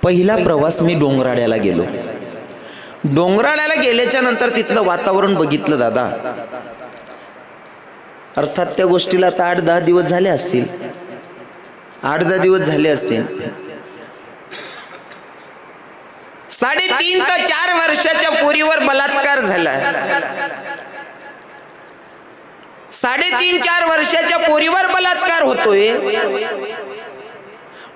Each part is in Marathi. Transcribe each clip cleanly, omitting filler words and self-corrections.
पहिला प्रवास मी डोंगराळ्याला गेलो. डोंगराळ्याला गेल्याच्या नंतर तिथलं वातावरण बघितलं दादा. अर्थात त्या गोष्टीला आता 8-10 दिवस झाले असतील. 8-10 दिवस झाले असतील. 3.5 ते 4 वर्षाच्या पोरीवर बलात्कार झाला. 3.5-4 वर्षाच्या पोरीवर बलात्कार होतोय.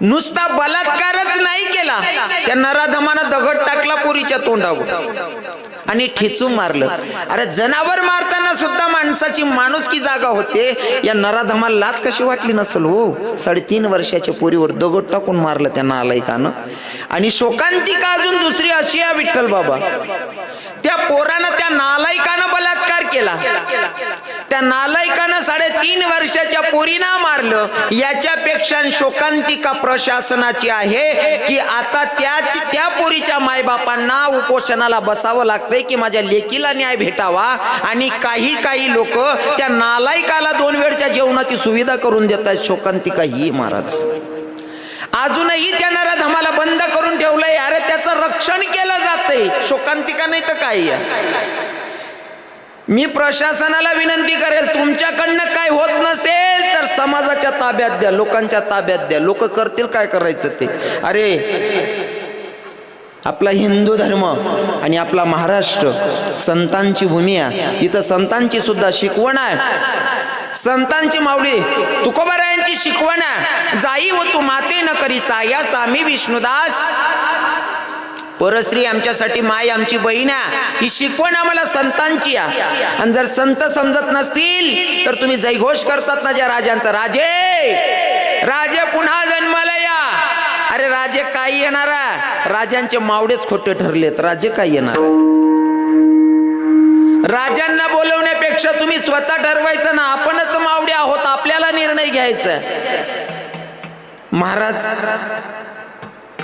नुसता बलात्कारच नाही केला, त्या नराधमानं दगड टाकला पोरीच्या तोंडावर आणि ठेचून मारलं. अरे जनावर मारताना सुद्धा माणसाची माणुसकी जागा होते. या नराधमाला लाज कशी वाटली नसेल हो. 3.5 वर्षाच्या पोरीवर दगड टाकून मारलं त्या नालायकानं. आणि शोकांतिका अजून दुसरी अशी आहे विठ्ठल बाबा, त्या पोरानं त्या नालायकानं बलात्कार केला. त्या नालायकानं 3.5 वर्षाच्या पोरीना मारलं. याच्यापेक्षा शोकांतिका प्रशासनाची आहे की आता त्या पोरीच्या मायबापांना उपोषणाला बसावं लागतंय की माझ्या लेकीला न्याय भेटावा. आणि काही लोक त्या नालायकाला 2 वेळच्या जेवणाची सुविधा करून देतात. शोकांतिका ही महाराज अजूनही त्या नराधमाला बंद करून ठेवलंय. अरे त्याचं रक्षण केलं जातंय. शोकांतिका नाही तर काय. मी प्रशासनाला विनंती करेल, तुमच्याकडनं काय होत नसेल तर समाजाच्या ताब्यात द्या, लोकांच्या ताब्यात द्या. लोक करतील काय करायचं ते. अरे आपला हिंदू धर्म आणि आपला महाराष्ट्र संतांची भूमी आहे. इथं संतांची सुद्धा शिकवण आहे. संतांची माऊली तुकोबारायांची शिकवण आहे. जाई व तू माते न करी साया सामी विष्णुदास. परश्री आमच्यासाठी माय आमची बहीण आहे. ही शिकवण आम्हाला संतांची आहे. आणि जर संत समजत नसतील तर तुम्ही जयघोष करतात ना ज्या राजांचा, राजे पुन्हा जन्माला या. अरे राजे काय येणार आहे. राजांचे मावडेच खोटे ठरलेत. राजे काय येणार. राजांना बोलवण्यापेक्षा तुम्ही स्वतः ठरवायचं ना. आपणच मावडे आहोत, आपल्याला निर्णय घ्यायचा. महाराज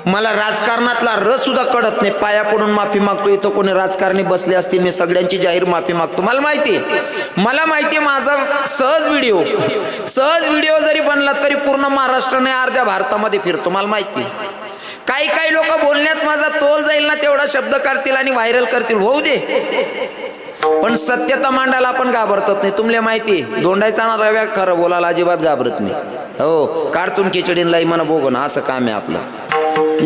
मला राजकारणातला रस सुद्धा कळत नाही. पाया पडून माफी मागतो. इथं कोणी राजकारणी बसले असतील, मी सगळ्यांची जाहीर माफी मागतो. मला माहिती माझा सहज व्हिडिओ जरी बनला तरी पूर्ण महाराष्ट्राने अर्ध्या भारतामध्ये फिरतो. मला माहिती काही लोक बोलण्यात माझा तोल जाईल ना तेवढा शब्द काढतील आणि व्हायरल करतील. होऊ दे, पण सत्यता मांडायला आपण घाबरतात नाही. तुम्हाला माहिती दोंडायचा ना रव्या खरं बोलायला अजिबात घाबरत नाही. हो कार्टून खिचडीन लाई म्हणा बघू ना, असं काम आहे आपलं.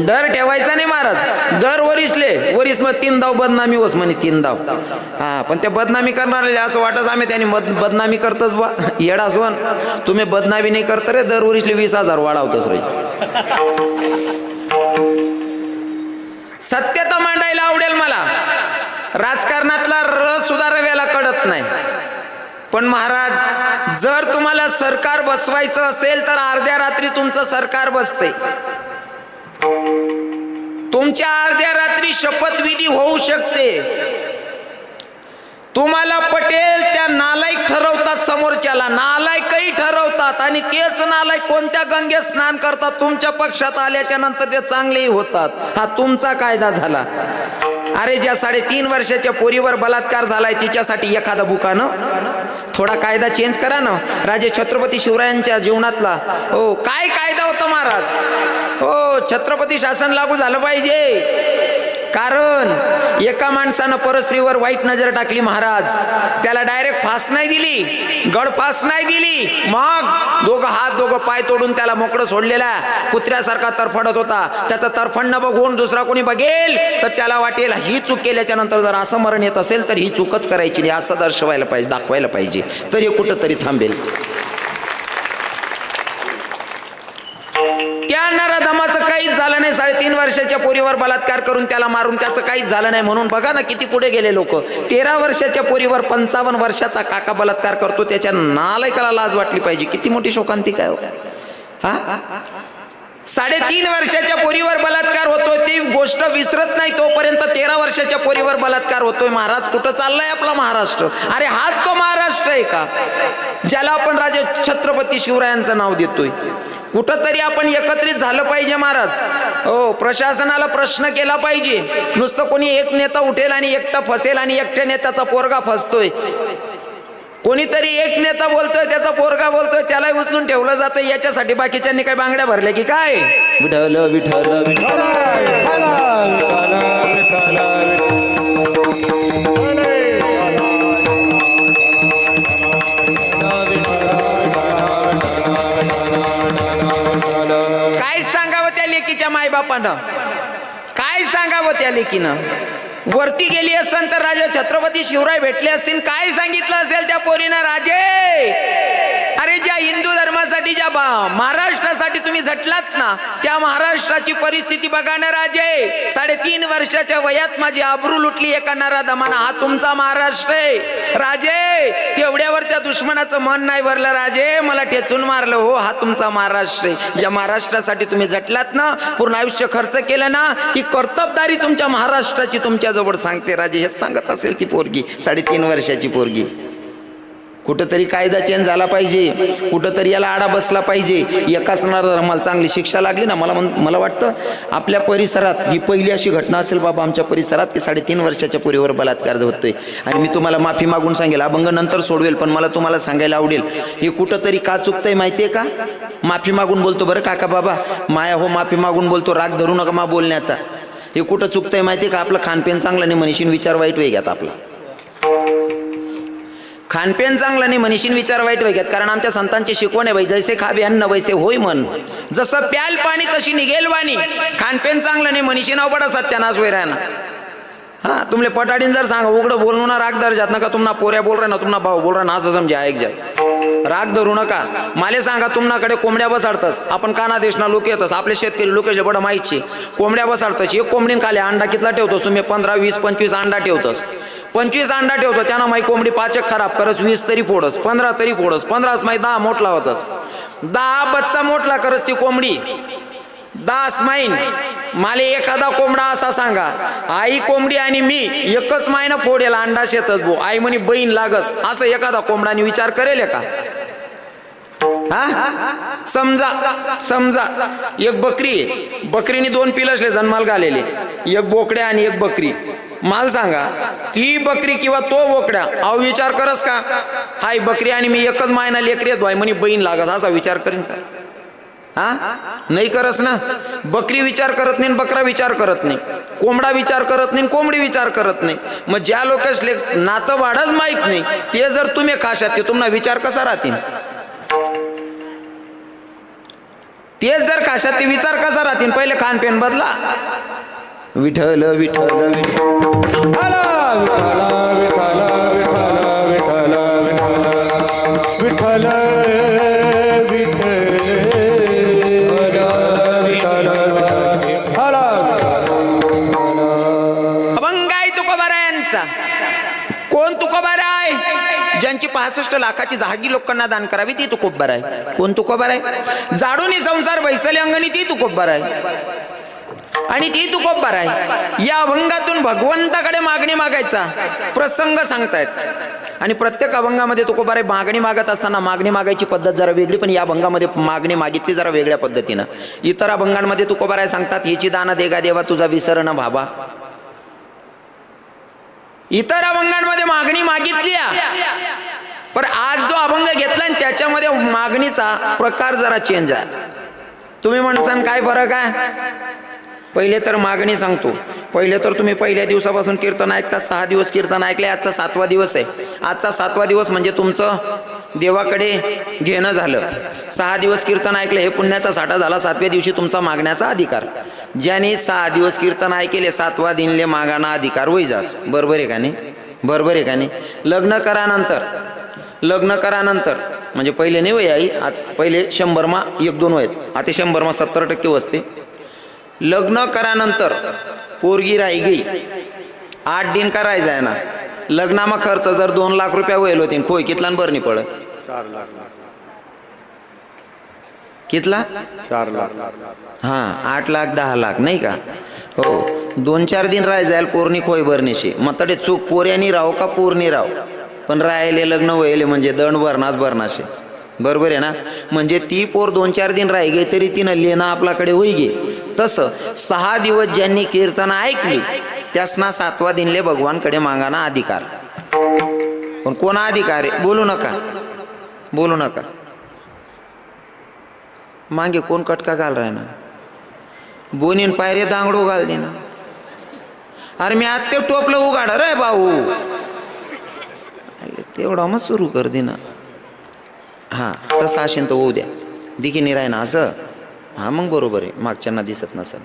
डर ठेवायचा नाही महाराज. दर वरीस मग 3 धाव बदनामी होस म्हणे 3 धाव. हा पण ते बदनामी करणारे असं वाटत आम्ही त्यांनी बदनामी करतच बा. येडा सोन तुम्ही बदनामी नाही करता रे. दर वरीसले 20,000 वाढवतोस रे. सत्यता मांडायला आवडेल मला. राजकारणातला रस सुद्धा रव्याला कळत नाही. पण महाराज जर तुम्हाला सरकार बसवायचं असेल तर अर्ध्या रात्री तुमचं सरकार बसते. तुमच्या अर्ध्या रात्री शपथविधी होऊ शकते. तुम्हाला पटेल त्या नालायक ठरवतात, समोरच्याला नालायकही ठरवतात. आणि तेच नालायक कोणत्या गंगेत स्नान करतात. तुमच्या पक्षात आल्याच्या नंतर ते चांगलेही होतात. हा तुमचा कायदा झाला. अरे ज्या 3.5 वर्षाच्या पोरीवर बलात्कार झालाय तिच्यासाठी एखादा बुकानं थोडा कायदा चेंज करा ना. राजे छत्रपती शिवरायांच्या जीवनातला हो काय कायदा होता महाराज. हो छत्रपती शासन लागू झालं पाहिजे. कारण एका माणसानं परस्त्रीवर वाईट नजर टाकली महाराज. त्याला डायरेक्ट फास नाही दिली, गडफास नाही दिली. मग दोघं हात दोघं पाय तोडून त्याला मोकळं सोडलेला. कुत्र्यासारखा तरफडत होता. त्याचं तरफडणं बघून दुसरा कोणी बघेल तर त्याला वाटेल ही चूक केल्याच्या नंतर जर असं मरण येत असेल तर ही चूकच करायची नाही असं दर्शवायला पाहिजे, दाखवायला पाहिजे. तर हे कुठं तरी थांबेल. त्या नराधमाचं काहीच झालं नाही. 3.5 वर्षाच्या पोरीवर बलात्कार करून त्याला मारून त्याचं काहीच झालं नाही. म्हणून बघा ना किती पुढे गेले लोक. 13 वर्षाच्या पोरीवर 55 वर्षाचा काका बलात्कार करतो. त्याच्या नालायकाला लाज वाटली पाहिजे. किती मोठी शोकांतिका आहे. हा 3.5 वर्षाच्या पोरीवर बलात्कार होतोय ती गोष्ट विसरत नाही तोपर्यंत 13 वर्षाच्या पोरीवर बलात्कार होतोय. महाराज कुठं चाललाय आपला महाराष्ट्र. अरे हाच तो महाराष्ट्र आहे का ज्याला आपण राजे छत्रपती शिवरायांचं नाव देतोय. कुठंतरी आपण एकत्रित झालं पाहिजे महाराज. हो प्रशासनाला प्रश्न केला पाहिजे. नुसतं कोणी एक नेता उठेल आणि एकटा फसेल आणि एकट्या नेत्याचा पोरगा फसतोय. कोणीतरी एक नेता बोलतोय त्याचा पोरगा बोलतोय त्यालाही उचलून ठेवलं जातं. याच्यासाठी बाकीच्यांनी काय बांगड्या भरल्या की काय. विठ्ठल विठ्ठल विठ्ठल मायबापानं. काय सांगावं त्या लेकीनं. वरती गेली असेल तर राजा छत्रपती शिवराय भेटले असतील, काय सांगितलं असेल त्या पोरीनं, राजे अरे ज्या हिंदू धर्मासाठी, ज्या महाराष्ट्रासाठी तुम्ही झटलात ना, त्या महाराष्ट्राची परिस्थिती बघा ना राजे. 3.5 वर्षाच्या वयात माझी आबरू लुटली एका नराधमानं. हा तुमचा महाराष्ट्र आहे राजे. तेवढ्यावर त्या दुश्मनाचं मन नाही भरलं राजे, मला ठेचून मारलं. हो, हा तुमचा महाराष्ट्र आहे. ज्या महाराष्ट्रासाठी तुम्ही झटलात ना, पूर्ण आयुष्य खर्च केलं ना, ही कर्तबदारी तुमच्या महाराष्ट्राची तुमच्या जवळ सांगते राजे. हे सांगत असेल ती पोरगी, 3.5 वर्षाची पोरगी. कुठंतरी कायदा चेंज झाला पाहिजे, कुठंतरी याला आडा बसला पाहिजे. एकाच धर्माला चांगली शिक्षा लागली ना. मला वाटतं आपल्या परिसरात ही पहिली अशी घटना असेल बाबा आमच्या परिसरात की 3.5 वर्षाच्या पोरीवर बलात्कार होतोय. आणि मी तुम्हाला माफी मागून सांगेल, अभंग नंतर सोडवेल, पण मला तुम्हाला सांगायला आवडेल हे कुठंतरी का चुकतंय माहितीये का. माफी मागून बोलतो बरं काका बाबा, माया हो, माफी मागून बोलतो, राग धरू नका मा बोलण्याचा. हे कुठं चुकतंय माहितीये का. आपलं खानपेन चांगलं नाही म्हणशीन, विचार वाईट वेग्यात. आपला खानपेन चांगलं नाही म्हणशीन, विचार वाईट वेग्यात. कारण आमच्या संतांची शिकवण आहे बाई, जैसे खाबे अन्न वैसे होय मन. जसं प्याल पाणी तशी निघेल वाणी. खानपेन चांगलं नाही म्हणशीन, अवघडा सत्यानाश वैरा ना. हाँ, तुमले पटाडीन जर सांगा उघडं बोलू ना, राग धर जात नका. तुम्हाला पोऱ्या बोल रहा ना, तुम्हाला भाऊ बोल रहा ना, असं समजा ऐक जात. राग धरू नका. माले सांगा तुम्हाकडे कोंबड्या बसाडतस, आपण काना देशना लोक येतस, आपले शेतकरी लोकांचे बडं माहिती. कोंबड्या बसाडतस, एक कोंबडीन खाली अंडा कितला ठेवतोस तुम्ही? 15, 20, 25 अंडा ठेवतस. 25 अंडा ठेवतो, त्यांना माई कोंबडी 5 खराब करस, 20 तरी फोडस, 15 तरी फोडस, 15 माई 10 मोठला होतस, 10 बच्चा मोठला करस ती कोंबडी. 10 माईन माले एखादा कोंबडा असा सांगा, आई कोंबडी आणि मी एकच मायनं फोडेल अंडा शेतच भो, आई म्हणे बहीण लागस, असं एखादा कोंबडाने विचार करेल का? हा, समजा एक बकरी आहे, बकरीने 2 पिलसले जन्माला घालेले, एक बोकड्या आणि एक बकरी. माल सांगा, ती बकरी किंवा तो बोकड्या अहो विचार करस का, हाय बकरी आणि मी एकच मायना लेकरी आहेत भाई म्हणे बहीण लागस, असा विचार करीन का? हा, नाही करस ना. बकरी विचार करत नाही, बकरा विचार करत नाही, कोंबडा विचार करत नाही, कोंबडी विचार करत नाही. मग ज्या लोकांसले नातं वाढच माहित नाही, ते जर तुम्ही खाशात, ते तुम्हाला विचार कसा राहतील? तेच जर खाशात, ते विचार कसा राहतील? पहिले खानपेन बदला. विठ्ठल विठ्ठल अभंग आहे तुकोबारायांचा. कोण तुकोबार आहे? ज्यांची 65 लाखाची जहागी लोकांना दान करावी ती तुकोबार आहे. कोण तुकोबार आहे? जाडूनी संसार बैसले अंगणी ती तुकोबार आहे. आणि ती तुकोबार आहे. या अभंगातून भगवंताकडे मागणी मागायचा प्रसंग सांगतायत. आणि प्रत्येक अभंगामध्ये तुकोबार मागणी मागत असताना मागणी मागायची पद्धत जरा वेगळी, पण या अभंगामध्ये मागणी मागितली जरा वेगळ्या पद्धतीनं. इतर अभंगांमध्ये तुकोबार सांगतात, हिची दाना देगा देवा तुझा विसर न भावा. इतर अभंगांमध्ये मागणी मागितली, पण आज जो अभंग घेतला त्याच्यामध्ये मागणीचा प्रकार जरा चेंज आहे. तुम्ही म्हणसान काय फरक आहे? पहिले तर मागणी सांगतो. पहिले तर तुम्ही पहिल्या दिवसापासून कीर्तन ऐकता, 6 दिवस कीर्तन ऐकले, आजचा 7वा दिवस आहे. आजचा 7वा दिवस म्हणजे तुमचं देवाकडे घेणं झालं. 6 दिवस कीर्तन ऐकले, हे पुण्याचा साठा झाला. 7व्या दिवशी तुमचा मागण्याचा अधिकार. ज्याने 6 दिवस कीर्तन ऐकले, 7वा दिनले मागाना अधिकार होई जास. बरोबर आहे का नाही? बरोबर आहे का नाही? लग्न करानंतर म्हणजे पहिले नाही वय आई, पहिले 100 1-2 वयत, आता 100 70% वसते. लग्न करानंतर पोरगी राही गई, 8 दिन करायचं आहे ना. लग्नामा खर्च जर 2 लाख रुपये वयल होती, खोय कितला बरं पड? 4 लाख. हा, 8 लाख 10 लाख नाही का? हो, 2-4 दिन राहाय जाईल पोरणी खोय भरणीशी. मग तडे चूक पोऱ्यानी राहो का पोरणी राहो, पण राहिले लग्न व्हायले म्हणजे दंड भरणाशे. बरोबर आहे ना? म्हणजे ती पोर 2-4 दिन राही गे तरी तिनं लेणं आपल्याकडे होई गे. तसं 6 दिवस ज्यांनी कीर्तन ऐकली त्यासना 7वा दिनले भगवानकडे मागाना अधिकार. पण कोणा अधिकार आहे? बोलू नका. मागे कोण कटका घाल राय ना, बोनीन पायरे दांगडो घाल दे ना. अरे मी आज ते टोपलं उघाड रे भाऊ, तेवढा मग सुरू कर दे ना. हा, तसं असेल तर होऊ द्या, दिकी नाही राय ना. असं हा मग बरोबर आहे, मागच्यांना दिसत नसेल.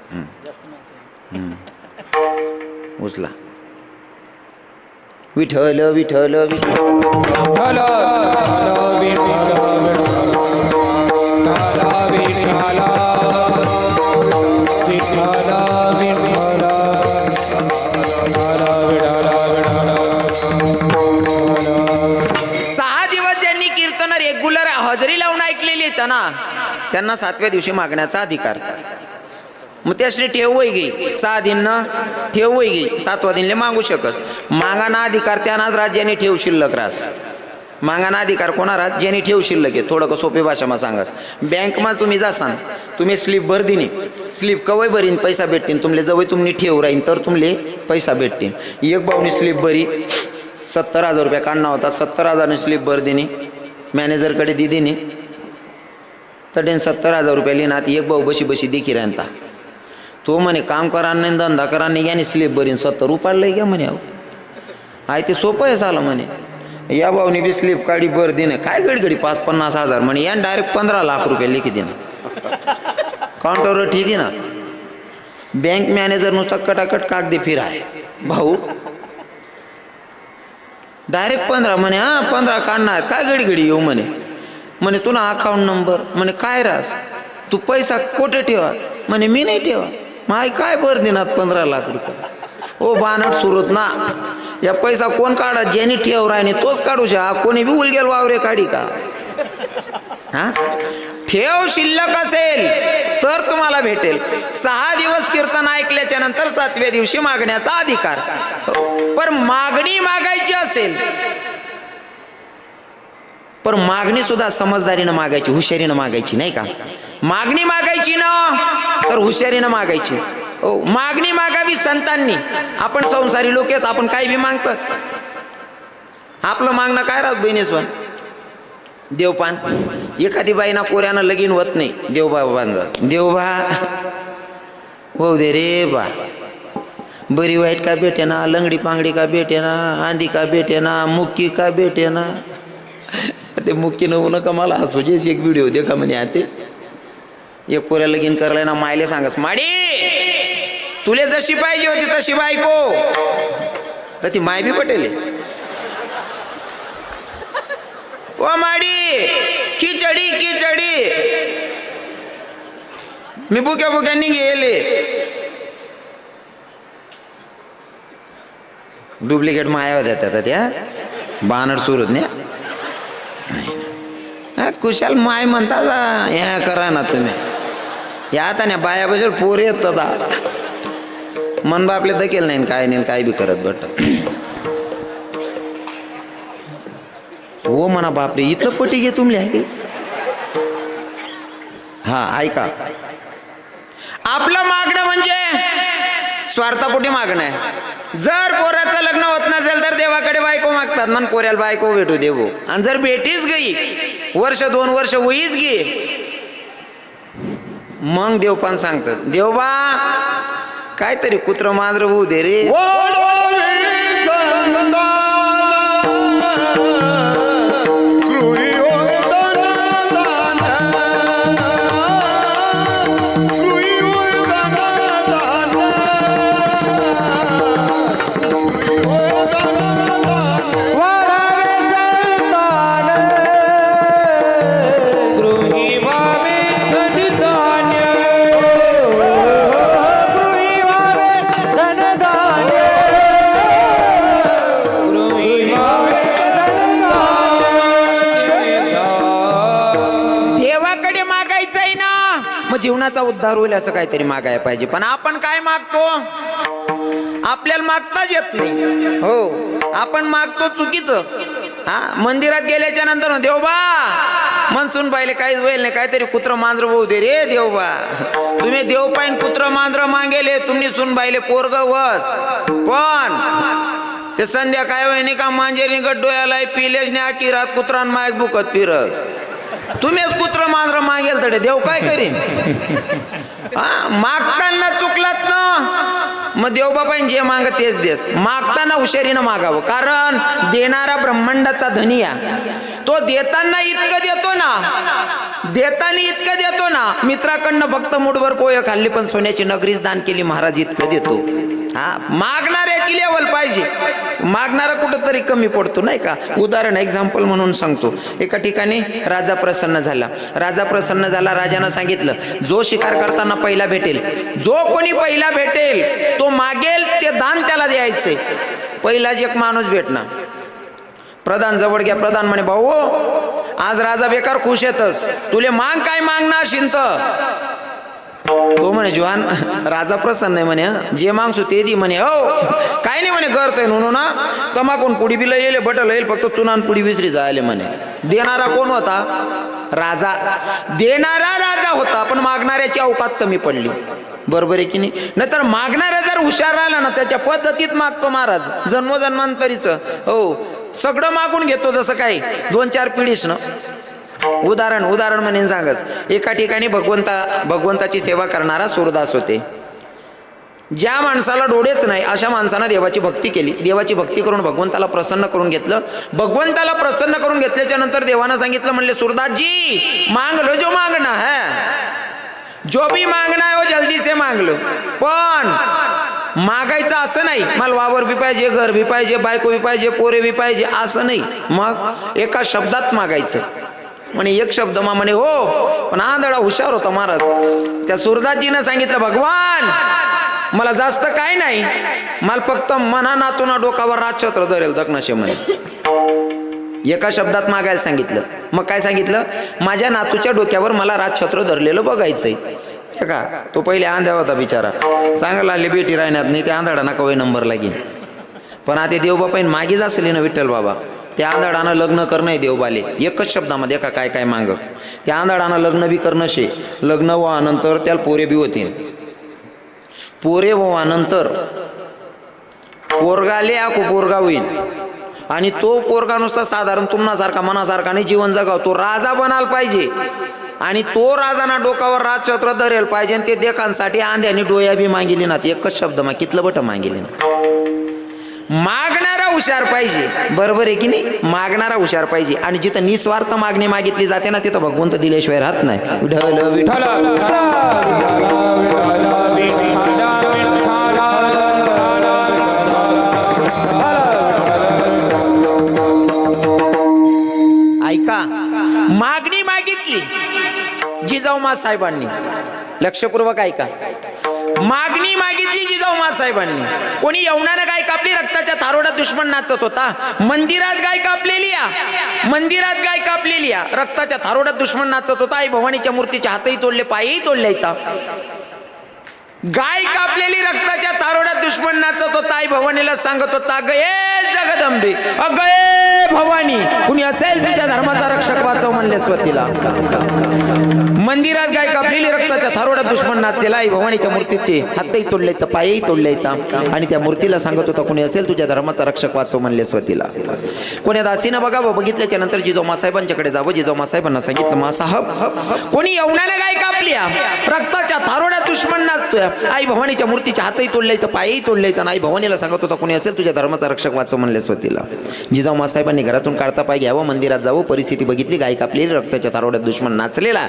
उचला. विठ्ठल विठ्ठल विठ्ठल रेग्युलर हजेरी लावून ऐकलेली आहेत ना, त्यांना 7व्या दिवशी मागण्याचा अधिकार. मग त्यासाठी ठेव वय गे 6 दिन ठेव वय गे 7व्या दिनले मागू शकस. मागाना अधिकार त्यानाच राज्याने ठेव शिल्लक रास. मागाना अधिकार कोणा राज्याने ठेव शिल्लक आहे. थोडं सोपी भाषाમાં सांगास, बँकમાં तुम्ही जासान, तुम्ही स्लिप भर दिनी, स्लिप कवय भरीन पैसा भेटतील तुमले, जवळ तुम्ही ठेव राहीन तर तुमले पैसा भेटतील. एक भाऊनी स्लिप भरी 70,000 रुपये काढणं होता, 70,000 स्लिप भर दिनी, मॅनेजरकडे दिदी ने तर 70,000 रुपये लिहिणार. एक भाऊ बशी बशी देखी राहता, तो म्हणे काम करा नाही धंदा करा नाही याने स्लिप भरीन 70 रुपयाला घ्या म्हणे. आहे ते सोपं आहे झालं म्हणे. या भाऊने बी स्लिप काढी भर दिने, काय गडगडी 50-50,000 म्हणे, या डायरेक्ट 15 लाख रुपये लिखी देणं काउंटरवर ठेदी ना. बँक मॅनेजर नुसता कटाकट कागदी फिराय, भाऊ डायरेक्ट 15 म्हणे. हा 15 काढणार, काय घडी घडी येऊ म्हणे. म्हणे तुला अकाउंट नंबर, म्हणे काय रास तू पैसा कोठे ठेवा, म्हणे मी नाही ठेवा. माय काय भर देणार 15 लाख रुपये. ओ बानट सुरत ना, या पैसा कोण काढा, ज्याने ठेव राहिने तोच काढू शा, कोणी बी उलगेल वावरे काढी का. हा ठेव शिल्लक असेल तर तुम्हाला भेटेल. 6 दिवस कीर्तन ऐकल्याच्या नंतर 7व्या दिवशी मागण्याचा अधिकार. पण मागणी मागायची असेल पण मागणी सुद्धा समजदारीनं मागायची, हुशारीनं मागायची नाही का. मागणी मागायची ना तर हुशारीनं मागायची. हो मागणी मागावी संतांनी. आपण संसारी लोक आहेत, आपण काही बी मागतात. आपलं मागणं काय रास बहिणीस्वन देवपान. एखादी बाईना पोऱ्यानं लगीन होत नाही, देवबा बांधा देवबा हो दे रे बा, बरी वाईट का भेटे ना, लंगडी पांगडी का भेटे ना, आंधी का भेटे ना, मुक्की का भेटे ना. ते मुक्की नवू नका मला हसूचे. एक व्हिडिओ दे का म्हणे आते, एक पोऱ्या लगीन करलाय ना, मायले सांगस माडी तुले जशी पाहिजे होती तशी बायको, तर ती माय बी पटेल. ओ माडी खिचडी खिचडी, मी बुक्या बुक्यांनी गेले. डुप्लिकेट माया होत्या त्या बानड सुरत ने. कुशाल माय म्हणता ह्या करा ना तुम्ही, या आता ना बाया बसेल पोरे येत मन बापले दकेल नाही काय नाही काय बी करत बट. हो म्हणा बापरे इथलं पटी घे तुमले आहे. हा ऐका, आपलं मागणं म्हणजे स्वार्थापोटी मागणं आहे. जर पोराचं लग्न होत नसेल तर देवाकडे बायको मागतात, मन पोऱ्याला बायको भेटू देवो. आणि जर भेटीच गई 1-2 वर्ष होईच गे, मग देवपान सांगतात देवबा काहीतरी कुत्र मांजर होऊ दे रे. जीवनाचा उद्धार होईल असं काहीतरी मागायला पाहिजे. पण आपण काय मागतो, आपल्याला मागताच येत नाही. हो आपण मागतो चुकीचं. हा मंदिरात गेल्याच्या नंतर देवबा मनसून पाहिले काहीच होईल नाही, काहीतरी कुत्र मांजर होऊ दे रे देवबा. तुम्ही देव पाहिन कुत्र मांजर मागेले, तुम्ही सुन पाहिले पोरग वस. पण ते संध्याकाळी वहिनी का मांजेरी गड्डोयाला पिलेच नाही, आखी रात कुत्रान माग बुकत फिरत. तुम्हीच कुत्र मांजर मागेल तडे देव काय करीन. मागताना चुकलात ना मग देव बापाईन जे माग तेच देस. मागताना हुशारीनं मागावं, कारण देणारा ब्रह्मांडाचा धनी आहे. तो देताना इतकं देतो ना देताना इतकं देतो ना, मित्राकडनं फक्त मुठभर पोहे खाल्ली पण सोन्याची नगरीच दान केली महाराज इतकं देतो. हा, मागणाऱ्याची लेवल पाहिजे. मागणारा कुठंतरी कमी पडतो नाही का. उदाहरण एक्झाम्पल म्हणून सांगतो. एका ठिकाणी राजा प्रसन्न झाला. राजा प्रसन्न झाला, राजानं सांगितलं जो शिकार करताना पहिला भेटेल, जो कोणी पहिला भेटेल तो मागेल ते दान त्याला द्यायचंय. पहिलाच एक माणूस भेटणार. प्रधान जवळ घ्या. प्रधान म्हणे भाऊ आज राजा बेकार खुश येतस, तुले मांग काय मागणार शिंत. तो म्हणे जुहान राजा प्रसन्न आहे म्हणे, जे मागतो ते दी म्हणे. हो काय नाही म्हणे, करतोय म्हणून ना तमाकून पुडी बिल येईल बटल येईल, फक्त चुनान पुडी विसरी जायले म्हणे. देणारा कोण होता? राजा. देणारा राजा होता पण मागणाऱ्याची अवकात कमी पडली. बरोबर आहे की नाही. नाहीतर मागणारा जर हुशार राहिला ना त्याच्या पद्धतीत मागतो महाराज जन्मोजन्मांतरीच. हो सगळं मागून घेतो जसं काही 2-4 पिढीच ना. उदाहरण म्हणून सांगस. एका ठिकाणी भगवंताची सेवा करणारा सूरदास होते. ज्या माणसाला डोळेच नाही अशा माणसानं देवाची भक्ती केली. देवाची भक्ती करून भगवंताला प्रसन्न करून घेतलं. भगवंताला प्रसन्न करून घेतल्याच्या नंतर देवानं सांगितलं, म्हणले सूरदासजी मांग लो जो मांगना है, जो भी मांगना है वो जल्दी से मांग लो. पण मागायचं असं नाही मला वावर बी पाहिजे, घर बी पाहिजे, बायको बी पाहिजे, पोरे बी पाहिजे असं नाही. मग एका शब्दात मागायचं. म्हणे एक शब्द म्हणे हो. पण आंधळा हुशार होता महाराज. त्या सूरदासजीनं सांगितलं भगवान मला जास्त काय नाही, मला फक्त मना नातूना डोकावर राजछत्र धरेल दक्नशे म्हणे. एका शब्दात मागायला सांगितलं. मग काय सांगितलं? माझ्या नातूच्या डोक्यावर मला राजछत्र धरलेलं बघायचंय. का तो पहिले आंध्या होता बिचारा, चांगला आले बेटी राहण्यात नाही. त्या आंधळा नका वय नंबर लागेल. पण आता देवबापाईन मागीच असली ना विठ्ठल बाबा, त्या आंधळानं लग्न करणं देवबाले एकच शब्दामध्ये का काय काय मांग. त्या आंधळानं लग्न बी करणं शे. लग्न व्हानंतर त्याला पोरे बी होतील. पोरे व्हानंतर पोरगाले आखो पोरगा होईल. आणि तो पोरगा नुसता साधारण तुम्हासारखा मनासारखा नाही जीवन जगाव. तो राजा बनायला पाहिजे. आणि तो राजाना डोकावर राजछत्र धरेल पाहिजे. आणि ते देखांसाठी आंध्याने डोया बी मागितली ना. एकच शब्द मग कितलं बट मागितली ना. मागणारा हुशार पाहिजे. बरोबर आहे की नाही. मागणारा हुशार पाहिजे. आणि जिथं निस्वार्थ मागणी मागितली जाते ना तिथं भगवंत दिल्याशिवाय राहत नाही. विठ्ठल विठ्ठल ऐका, मागणी मागितली जिजाऊ साहेबांनी. लक्षपूर्वक ऐका. मागणी मागितली जिजाऊ साहेबांनी. कोणी यवनानं गाय कापली, रक्ताच्या थारोड्यात दुश्मन नाचत होता. मंदिरात गाय कापलेली या, मंदिरात गाय कापलेली या, रक्ताच्या थारोड्यात दुश्मन नाचत होता. आई भवानीच्या मूर्तीच्या हातही तोडले, पायही तोडले. इथं गाय कापलेली, रक्ताच्या तारोड्यात दुश्मन नाचत होता. आई भवानीला सांगत होता, गये जगदंबे, अगये भवानी, कुणी असेल तुझ्या धर्माचा रक्षक वाचव म्हणले स्वतीला. मंदिरात गाय कापलेली, रक्ताच्या थारोड्यात दुश्मन नाचलेला. आई भवानीच्या मूर्तीचे हातही तोडले, तर पायही तोडले. आणि त्या मूर्तीला सांगत होता, कुणी असेल तुझ्या धर्माचा रक्षक वाचव म्हणले स्वतीला. कोण्या दासीनं बघावं. बघितल्याच्या नंतर जिजाऊ मासाहेबांच्याकडे जावं. जिजाऊ मासाहेबांना सांगितलं, मासाहेब कोणी यवनाने गाय कापली, रक्ताच्या थारोड्यात दुश्मन नाचतोय. आई भवानीच्या मूर्तीच्या हातही तोडले, तर पायही तोडले. तर आई भवानीला सांगत होता, कुणी असेल तुझ्या धर्माचा रक्षक वाचव म्हणले स्वतीला. जिजाऊ मासाहेबांनी घरातून काढता पाय घ्यावं, मंदिरात जावं. परिस्थिती बघितली, गाय कापलेली, रक्ताच्या थारोड्यात दुश्मन नाचलेला,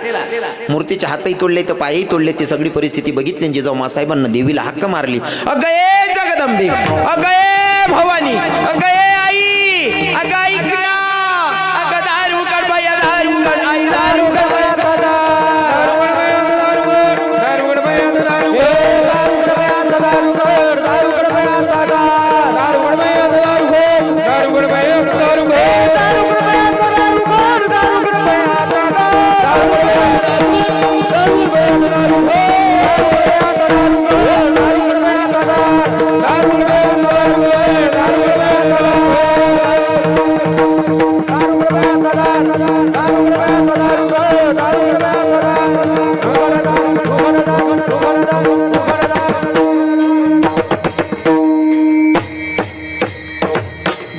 मूर्तीच्या हातही तोडले, तर पायही तोडले. ती सगळी परिस्थिती बघितली. जिजाऊ मासाहेबांना देवीला हाक मारली, अगये जगदंबे, अगये भवानी, अगये आई, अगं आई किना, अगं दारू कड बाया, दारू कड आई, दारू कड बाया,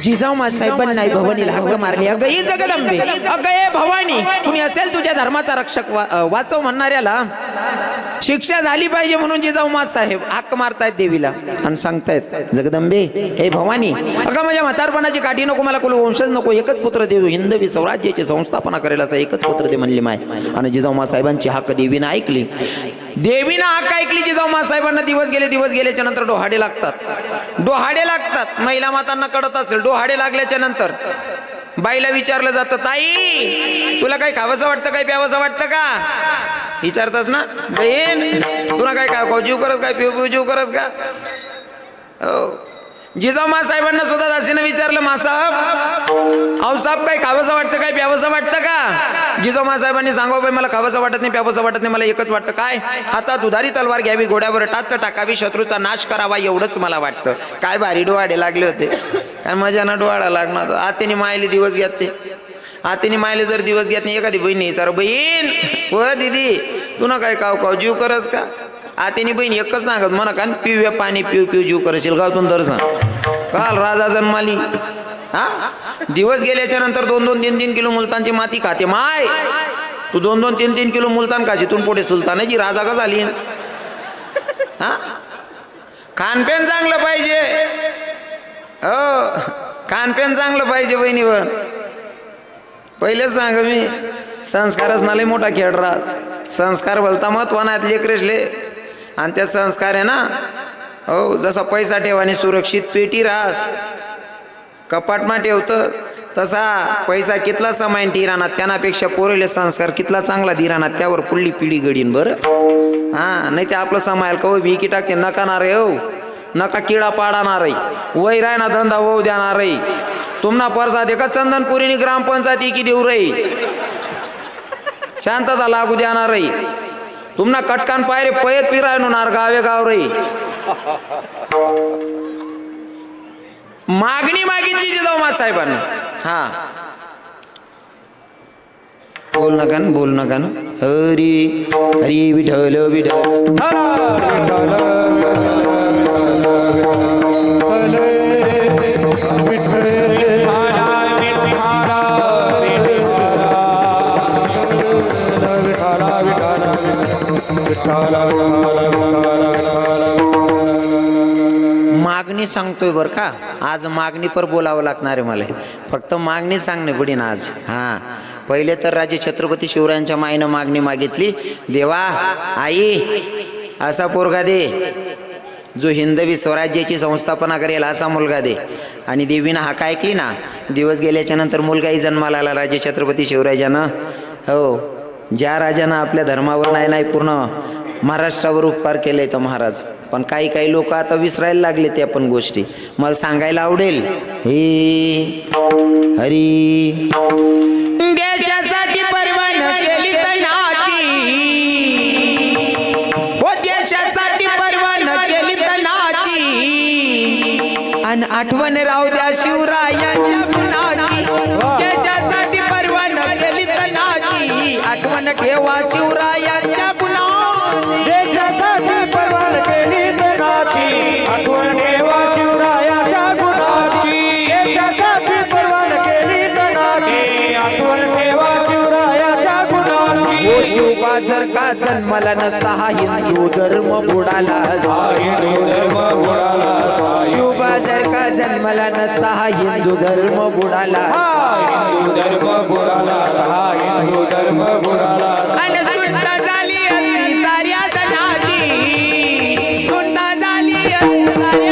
जिजाऊ मासाहेबांना आई भवानीला हाक मारली, अगये जगदंबे, अगये भवानी, कुणी असेल तुझ्या धर्माचा रक्षक वाचव म्हणणाऱ्याला शिक्षा झाली पाहिजे म्हणून जिजाऊ साहेब हाक मारतायत देवीला आणि सांगतायत जगदंबे हे भवानी, अगं माझ्या म्हातारपणाची काठी नको, मला कोणी वंशज नको, एकच पुत्र देऊ, हिंदवी स्वराज्याची संस्थापना करेल असं एकच पुत्र दे म्हणले माय. आणि जिजाऊ साहेबांची हाक देवीनं ऐकली. देवीनं हाक ऐकली जिजाऊ साहेबांना. दिवस गेल्याच्या नंतर डोहाडे लागतात. महिला मातांना कळत असेल. डोहाडे लागल्याच्या नंतर बाईला विचारलं जातं, ताई तुला काही खावंसं वाटतं, काही प्यावंसं वाटतं का विचारतस ना. बहीण तुला काय खाऊ जीव करस, काय पिऊ जीव करस का. हो जिजाऊ साहेबांना सुद्धा दासीनं विचारलं, मासाहेब आऊसाहेब काही खावंसं वाटतं, काही प्यावंसं वाटतं का. जिजाऊ साहेबांनी सांगावं, बाई मला खावंसं वाटत नाही, प्यावंसं वाटत नाही, मला एकच वाटतं काय, हातात उधारी तलवार घ्यावी, घोड्यावर टाच टाकावी, शत्रूचा नाश करावा, एवढंच मला वाटतं. काय भारी डोहाडे लागले होते, काय मजाना डोहाडा लागणार. आतेने मायले दिवस घेते, आतेने मायले जर दिवस घेत नाही, एखादी बहीण विचार, बहीण व दिदी तुला काय खाऊ जीव करस का. आतेनी बहीण एकच सांगत म्हणा का पिऊया पाणी पिऊ जीव करशील गावतून तर सांग. काल राजा जन्माली, हा दिवस गेल्याच्या नंतर 2-2, 3-3 किलो मुलतानची माती खाते. माय तू 2-2, 3-3 किलो मुलतान खाशी, तू पुढे सुलतानाची राजा का झाली. हा खानपेन चांगलं पाहिजे, हो खानपेन चांगलं पाहिजे बहिणीवर. पहिलेच सांग मी, संस्कारच नाले मोठा खेळ राहत. संस्कार बोलता महत्वाना आहेत लेकरेशले. आणि त्या संस्कार आहे ना, हो जसा पैसा ठेवाने सुरक्षित पेटी राहस, कपाटमा ठेवतं तसा पैसा कितला समाईन ठिराणात, त्यानापेक्षा पोरेले संस्कार कितला चांगला दिराणात, त्यावर पुढली पिढी घडीन बरं. हा नाही ते आपलं समायल कव भिकी टाकते, नका ना रे हो, नका किडा पाडाणार रे, वय राय ना धंदा होऊ देणार रे. तुम्हाला परसा दे का चंदनपुरीनी ग्रामपंचायती की देऊ रे, शांतता लागू देणार रे. तुम्हाला कटकान पायरे पयत पिरायनुनार गावे गाव रे. मागणी मागितली जिजाऊ साहेबांना. हा बोल नका ना. हरी हरी विठ्ठल विठ्ठल मागणी सांगतोय बर का. आज मागणी पर बोलावं लागणार आहे मला, फक्त मागणी सांगणे पडीन आज. हा पहिले तर राजे छत्रपती शिवरायांच्या माईनं मागणी मागितली, देवा आई असा पोरगा दे जो हिंदवी स्वराज्याची संस्थापना करेल, असा मुलगा दे. आणि देवीनं हाक ऐकली ना. दिवस गेल्याच्या नंतर मुलगाही जन्माला आला राजे छत्रपती शिवराजानं. हो ज्या राजानं आपल्या धर्मावर नाही पूर्ण महाराष्ट्रावर उपकार केले तर महाराज, पण काही लोक आता विसरायला लागले त्या पण गोष्टी. मला सांगायला आवडेल, हे हरी देशासाठी परवान केली तनाची, हो देशासाठी परवान केली तनाची, आणि आठवण राहू द्या शिवरायांच्या गुणाची. देशासाठी परवान केली तनाची, आठवण ठेवा शिवरायांच्या गुणाची. देशासाठी परवान केली तनाची, आठवण ठेवा शिवरायाच्या गुणाची. देशासाठी परवान केली तनाची, आठवण ठेवा शिवरायाच्या गुणाची. ओ शिवबा जर का जन्मला नसता हा हिंदू धर्म बुडाला, हिंदू धर्म बुडाला. शिवबा जर का जन्मला नसता हा हिंदू धर्म बुडाला, हिंदू धर्म बुडाला, हिंदू धर्म बुडाला. आणि सुद्धा झाली असती साऱ्या जनाची, सुद्धा झाली असती